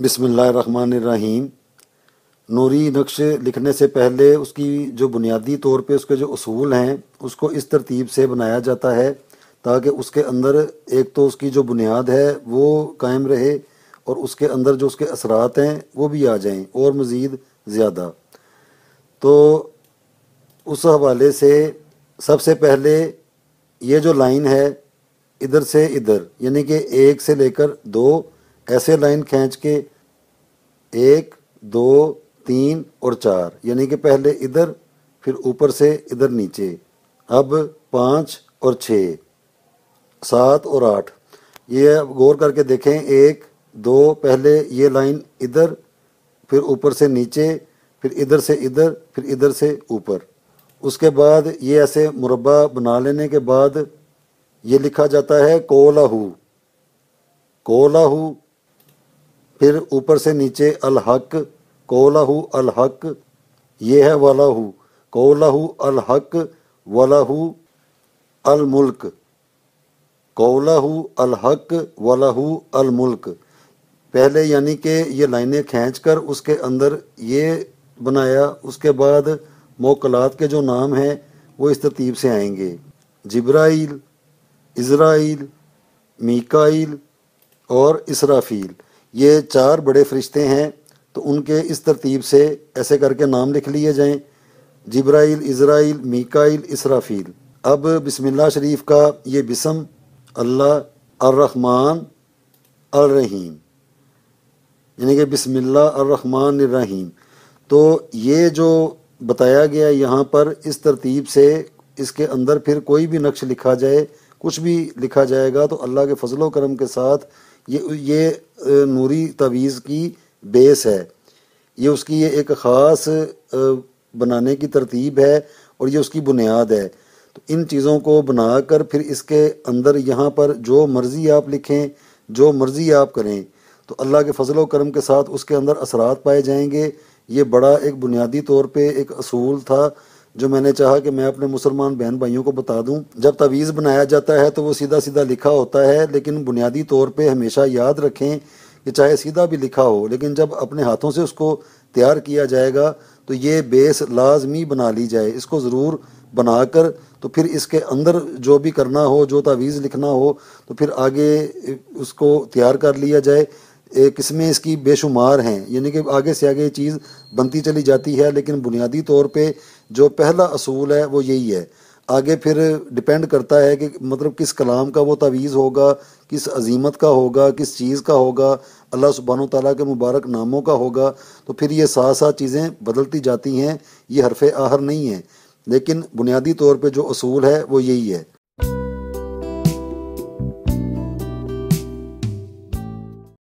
بسم اللہ الرحمن الرحیم۔ نوری نقش لکھنے سے پہلے اس کی جو بنیادی طور پہ اس کے جو اصول ہیں اس کو اس ترتیب سے بنایا جاتا ہے تاکہ اس کے اندر ایک تو اس کی جو بنیاد ہے وہ قائم رہے اور اس کے اندر جو اس کے اثرات ہیں وہ بھی آ جائیں اور مزید زیادہ۔ تو اس حوالے سے سب سے پہلے یہ جو لائن ہے ادھر سے ادھر یعنی کہ ایک سے لے کر دو ایسے لائن کھینچ کے ایک دو تین اور چار یعنی کہ پہلے ادھر پھر اوپر سے ادھر نیچے، اب پانچ اور چھ سات اور آٹھ۔ یہ غور کر کے دیکھیں، ایک دو پہلے یہ لائن ادھر پھر اوپر سے نیچے پھر ادھر سے ادھر پھر ادھر سے اوپر، اس کے بعد یہ ایسے مربع بنا لینے کے بعد یہ لکھا جاتا ہے کولاہو کولاہو، پھر اوپر سے نیچے الحق کولاہو الحق، یہ ہے ولاہو کولاہو الحق ولاہو الملک کولاہو الحق ولاہو الملک۔ پہلے یعنی کہ یہ لائنیں کھینچ کر اس کے اندر یہ بنایا، اس کے بعد موکلات کے جو نام ہیں وہ اس ترتیب سے آئیں گے: جبرائیل، عزرائیل، میکائیل اور اسرافیل۔ یہ چار بڑے فرشتے ہیں تو ان کے اس ترتیب سے ایسے کر کے نام لکھ لیے جائیں: جبرائیل، عزرائیل، میکائیل، اسرافیل۔ اب بسم اللہ شریف کا یہ بسم اللہ الرحمن الرحیم یعنی کہ بسم اللہ الرحمن الرحیم، تو یہ جو بتایا گیا یہاں پر اس ترتیب سے اس کے اندر پھر کوئی بھی نقش لکھا جائے، کچھ بھی لکھا جائے گا تو اللہ کے فضل و کرم کے ساتھ یہ نوری تعویذ کی بیس ہے، یہ اس کی ایک خاص بنانے کی ترتیب ہے اور یہ اس کی بنیاد ہے۔ تو ان چیزوں کو بنا کر پھر اس کے اندر یہاں پر جو مرضی آپ لکھیں، جو مرضی آپ کریں تو اللہ کے فضل و کرم کے ساتھ اس کے اندر اثرات پائے جائیں گے۔ یہ بڑا ایک بنیادی طور پہ ایک اصول تھا جو میں نے چاہا کہ میں اپنے مسلمان بہن بھائیوں کو بتا دوں۔ جب تعویذ بنایا جاتا ہے تو وہ سیدھا سیدھا لکھا ہوتا ہے، لیکن بنیادی طور پہ ہمیشہ یاد رکھیں کہ چاہے سیدھا بھی لکھا ہو لیکن جب اپنے ہاتھوں سے اس کو تیار کیا جائے گا تو یہ بیس لازمی بنا لی جائے، اس کو ضرور بنا کر تو پھر اس کے اندر جو بھی کرنا ہو، جو تعویذ لکھنا ہو تو پھر آگے اس کو تیار کر لیا جائے۔ قسمیں اس کی بے شمار ہیں، یعنی کہ آگے سے آگے یہ چیز بنتی چلی جاتی ہے، لیکن بنیادی طور پہ جو پہلا اصول ہے وہ یہی ہے۔ آگے پھر ڈیپینڈ کرتا ہے کہ مطلب کس کلام کا وہ تعویذ ہوگا، کس عظیمت کا ہوگا، کس چیز کا ہوگا، اللہ سبحانہ وتعالیٰ کے مبارک ناموں کا ہوگا، تو پھر یہ ساتھ ساتھ چیزیں بدلتی جاتی ہیں، یہ حرف آخر نہیں ہے، لیکن بنیادی طور پہ جو اصول ہے وہ یہی ہے۔